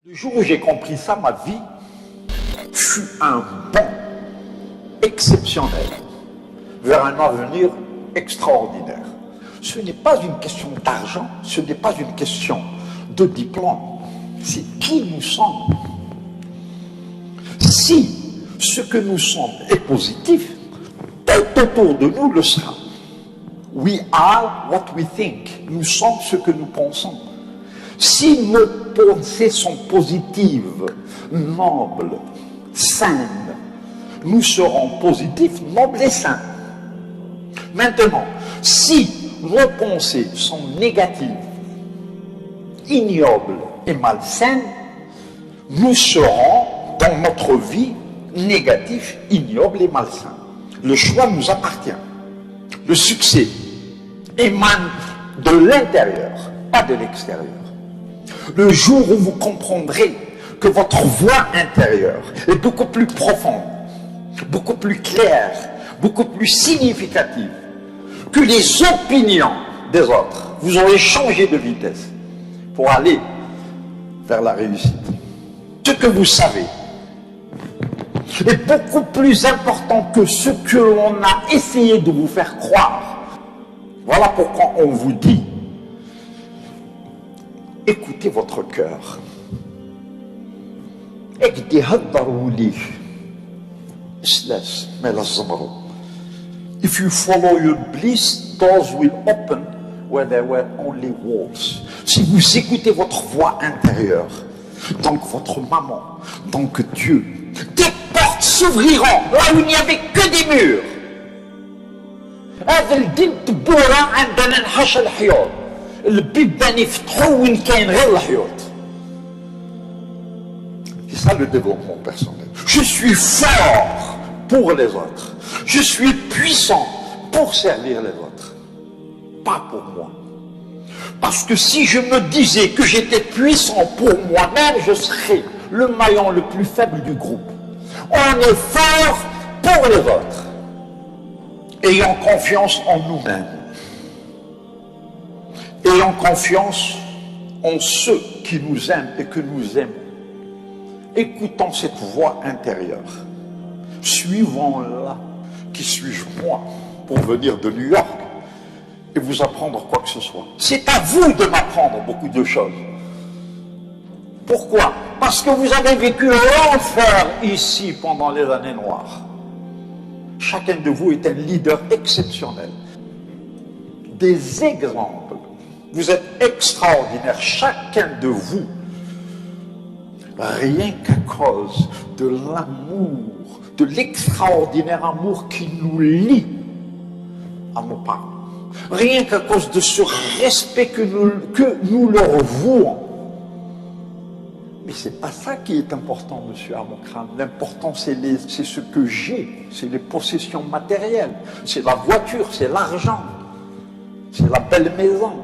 Le jour où j'ai compris ça, ma vie fut un bond exceptionnel vers un avenir extraordinaire. Ce n'est pas une question d'argent, ce n'est pas une question de diplôme, c'est qui nous sommes. Si ce que nous sommes est positif, tout autour de nous le sera. We are what we think. Nous sommes ce que nous pensons. Si nos pensées sont positives, nobles, saines, nous serons positifs, nobles et sains. Maintenant, si nos pensées sont négatives, ignobles et malsaines, nous serons dans notre vie négatifs, ignobles et malsains. Le choix nous appartient. Le succès émane de l'intérieur, pas de l'extérieur. Le jour où vous comprendrez que votre voix intérieure est beaucoup plus profonde, beaucoup plus claire, beaucoup plus significative que les opinions des autres, vous aurez changé de vitesse pour aller vers la réussite. Ce que vous savez est beaucoup plus important que ce que l'on a essayé de vous faire croire. Voilà pourquoi on vous dit: écoutez votre cœur. If you follow your bliss, doors will open where there were only walls. Si vous écoutez votre voix intérieure, donc votre maman, donc Dieu, des portes s'ouvriront là où il n'y avait que des murs. هذا الدين تبورا عندنا نحش الحيوط البيبان يفتحوا وين كاين غير الحيوط. C'est ça le développement personnel. Je suis fort pour les autres. Je suis puissant pour servir les autres. Pas pour moi. Parce que si je me disais que j'étais puissant pour moi-même, je serais le maillon le plus faible du groupe. On est fort pour les autres. Ayons confiance en nous-mêmes. Ayons confiance en ceux qui nous aiment et que nous aimons. Écoutons cette voix intérieure. Suivons-la. Qui suis-je moi pour venir de New York et vous apprendre quoi que ce soit? C'est à vous de m'apprendre beaucoup de choses. Pourquoi? Parce que vous avez vécu l'enfer ici pendant les années noires. Chacun de vous est un leader exceptionnel. Des exemples. Vous êtes extraordinaire, chacun de vous. Rien qu'à cause de l'amour, de l'extraordinaire amour qui nous lie à nos parents. Rien qu'à cause de ce respect que nous leur vouons. Mais ce n'est pas ça qui est important, monsieur Amokram. L'important, c'est ce que j'ai, c'est les possessions matérielles, c'est la voiture, c'est l'argent, c'est la belle maison,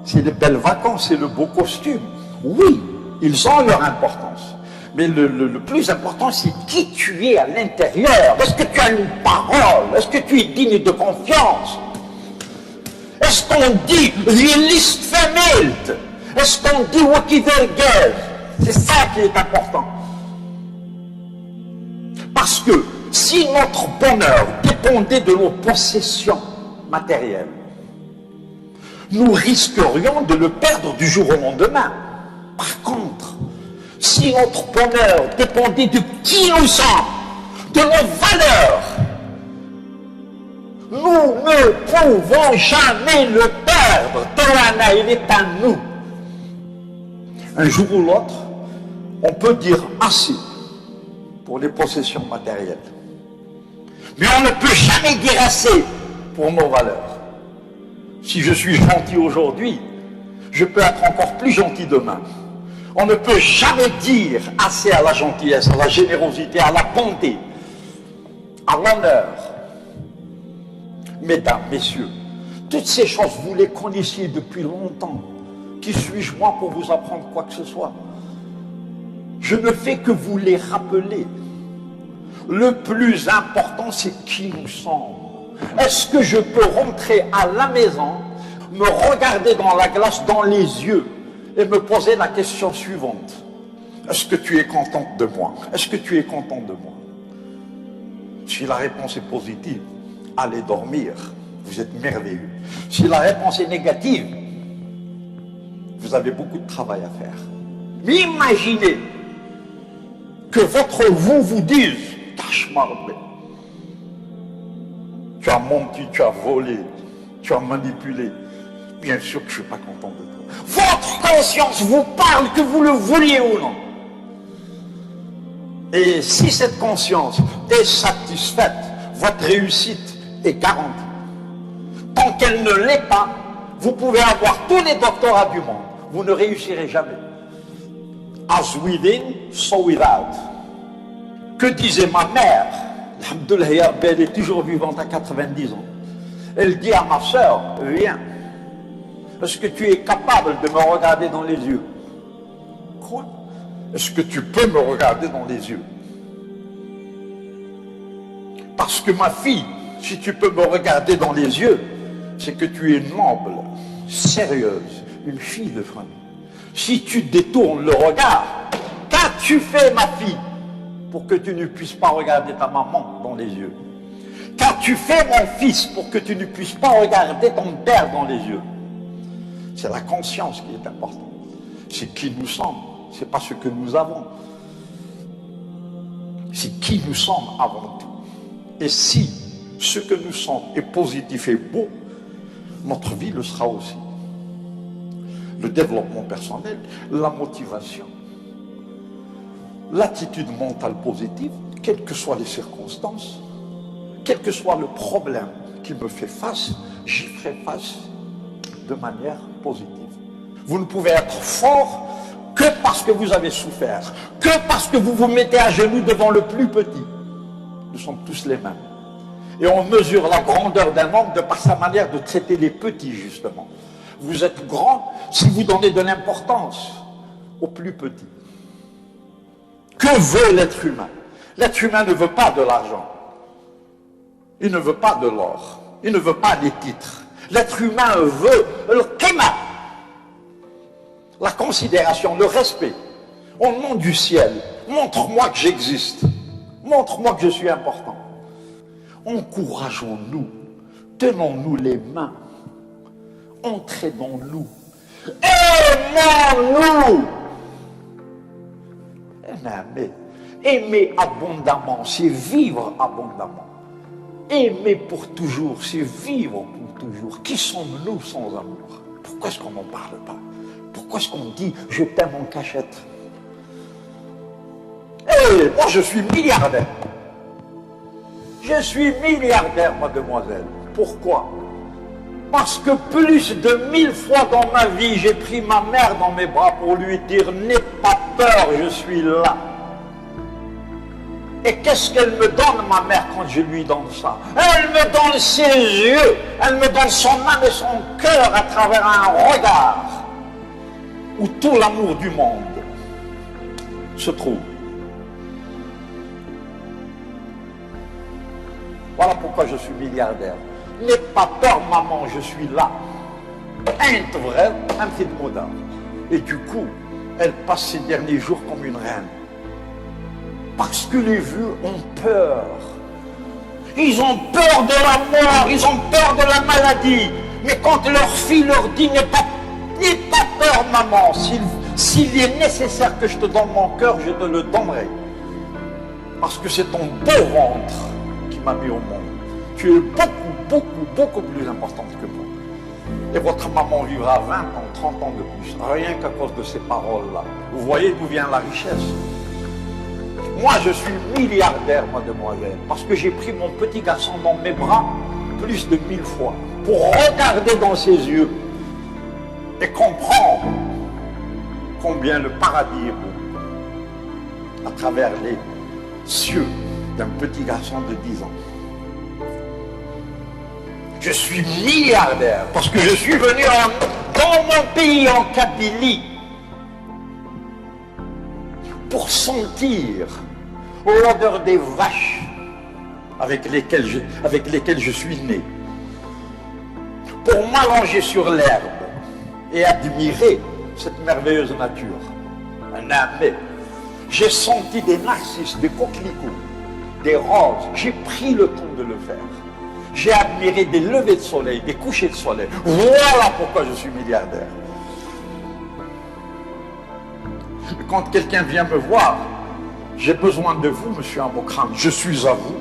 c'est les belles vacances, c'est le beau costume. Oui, ils ont leur importance. Mais le plus important, c'est qui tu es à l'intérieur. Est-ce que tu as une parole? Est-ce que tu es digne de confiance? Est-ce qu'on dit « List vermählt » Est-ce qu'on dit « Wakivergez » C'est ça qui est important. Parce que si notre bonheur dépendait de nos possessions matérielles, nous risquerions de le perdre du jour au lendemain. Par contre, si notre bonheur dépendait de qui nous sommes, de nos valeurs, nous ne pouvons jamais le perdre. Torana, il est à nous. Un jour ou l'autre, on peut dire assez pour les possessions matérielles. Mais on ne peut jamais dire assez pour nos valeurs. Si je suis gentil aujourd'hui, je peux être encore plus gentil demain. On ne peut jamais dire assez à la gentillesse, à la générosité, à la bonté, à l'honneur. Mesdames, messieurs, toutes ces choses, vous les connaissiez depuis longtemps. Qui suis-je moi pour vous apprendre quoi que ce soit? Je ne fais que vous les rappeler. Le plus important, c'est qui nous sommes. Est-ce que je peux rentrer à la maison, me regarder dans la glace, dans les yeux, et me poser la question suivante. Est-ce que tu es contente de moi? Est-ce que tu es content de moi? Si la réponse est positive, allez dormir. Vous êtes merveilleux. Si la réponse est négative, vous avez beaucoup de travail à faire. Mais imaginez que votre vous dise, tâche-moi, tu as menti, tu as volé, tu as manipulé. Bien sûr que je ne suis pas content de toi. Votre conscience vous parle, que vous le vouliez ou non. Et si cette conscience est satisfaite, votre réussite est garantie. Tant qu'elle ne l'est pas, vous pouvez avoir tous les doctorats du monde. Vous ne réussirez jamais. As within, so without. Que disait ma mère? Alhamdoulilah, elle est toujours vivante à 90 ans. Elle dit à ma soeur, viens. Est-ce que tu es capable de me regarder dans les yeux? Quoi? Est-ce que tu peux me regarder dans les yeux? Parce que ma fille, si tu peux me regarder dans les yeux, c'est que tu es noble, sérieuse, une fille de famille. Si tu détournes le regard, qu'as-tu fait, ma fille, pour que tu ne puisses pas regarder ta maman dans les yeux? Qu'as-tu fait, mon fils, pour que tu ne puisses pas regarder ton père dans les yeux? C'est la conscience qui est importante. C'est qui nous sommes, c'est pas ce que nous avons. C'est qui nous sommes avant tout. Et si ce que nous sommes est positif et beau, notre vie le sera aussi. Le développement personnel, la motivation, l'attitude mentale positive, quelles que soient les circonstances, quel que soit le problème qui me fait face, j'y ferai face de manière positive. Vous ne pouvez être fort que parce que vous avez souffert, que parce que vous vous mettez à genoux devant le plus petit. Nous sommes tous les mêmes. Et on mesure la grandeur d'un homme de par sa manière de traiter les petits, justement. Vous êtes grand si vous donnez de l'importance aux plus petits. Que veut l'être humain? L'être humain ne veut pas de l'argent. Il ne veut pas de l'or. Il ne veut pas des titres. L'être humain veut le qima, la considération, le respect. Au nom du ciel, montre-moi que j'existe. Montre-moi que je suis important. Encourageons-nous, tenons-nous les mains, entraînons-nous, aimons-nous. Aimer abondamment, c'est vivre abondamment. Aimer pour toujours, c'est vivre pour toujours. Qui sommes-nous sans amour? Pourquoi est-ce qu'on n'en parle pas? Pourquoi est-ce qu'on dit « je t'aime en cachette » ? Eh, moi je suis milliardaire. Je suis milliardaire, mademoiselle. Pourquoi? Parce que plus de 1000 fois dans ma vie, j'ai pris ma mère dans mes bras pour lui dire « n'aie pas peur, je suis là ». Et qu'est-ce qu'elle me donne, ma mère, quand je lui donne ça? Elle me donne ses yeux, elle me donne son âme et son cœur à travers un regard où tout l'amour du monde se trouve. Voilà pourquoi je suis milliardaire. N'aie pas peur, maman, je suis là. Ain't vrai, un petit mot d'âme. Et du coup, elle passe ses derniers jours comme une reine. Parce que les vieux ont peur. Ils ont peur de la mort, ils ont peur de la maladie. Mais quand leur fille leur dit « n'aie pas peur, maman, s'il est nécessaire que je te donne mon cœur, je te le donnerai. Parce que c'est ton beau ventre qui m'a mis au monde. Tu es beaucoup plus importante que moi. Et votre maman vivra 20 ans, 30 ans de plus, rien qu'à cause de ces paroles-là. Vous voyez d'où vient la richesse. Moi, je suis milliardaire, mademoiselle, parce que j'ai pris mon petit garçon dans mes bras plus de 1000 fois pour regarder dans ses yeux et comprendre combien le paradis est beau à travers les cieux d'un petit garçon de 10 ans. Je suis milliardaire parce que je suis venu dans mon pays, en Kabylie, pour sentir l'odeur des vaches avec lesquelles je suis né, pour m'allonger sur l'herbe et admirer cette merveilleuse nature. Un âme. J'ai senti des narcisses, des coquelicots, des roses. J'ai pris le temps de le faire. J'ai admiré des levées de soleil, des couchers de soleil. Voilà pourquoi je suis milliardaire. Quand quelqu'un vient me voir, j'ai besoin de vous, monsieur Amokran, je suis à vous.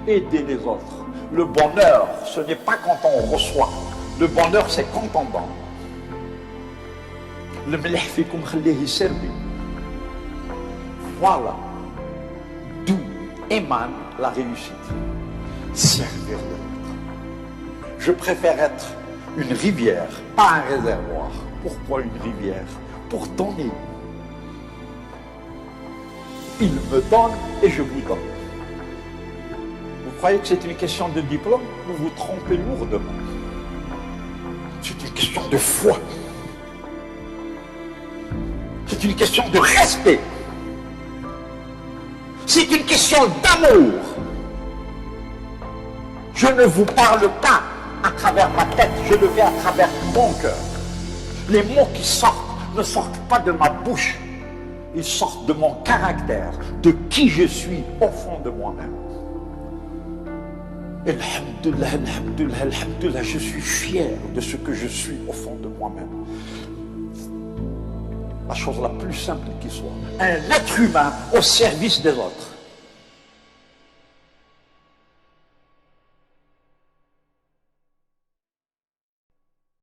Aider les autres. Le bonheur, ce n'est pas quand on reçoit. Le bonheur, c'est quand on donne. Le mlih fikum khallihi serbi. Voilà d'où émane la réussite. Servir l'autre. Je préfère être une rivière, pas un réservoir. Pourquoi une rivière? Pour donner. Il me donne et je vous donne. Vous croyez que c'est une question de diplôme? Vous vous trompez lourdement. C'est une question de foi. C'est une question de respect. C'est une question d'amour. Je ne vous parle pas à travers ma tête, je le fais à travers mon cœur. Les mots qui sortent ne sortent pas de ma bouche. Ils sortent de mon caractère, de qui je suis au fond de moi-même. Alhamdulillah, alhamdulillah, alhamdulillah, je suis fier de ce que je suis au fond de moi-même. La chose la plus simple qui soit. Un être humain au service des autres.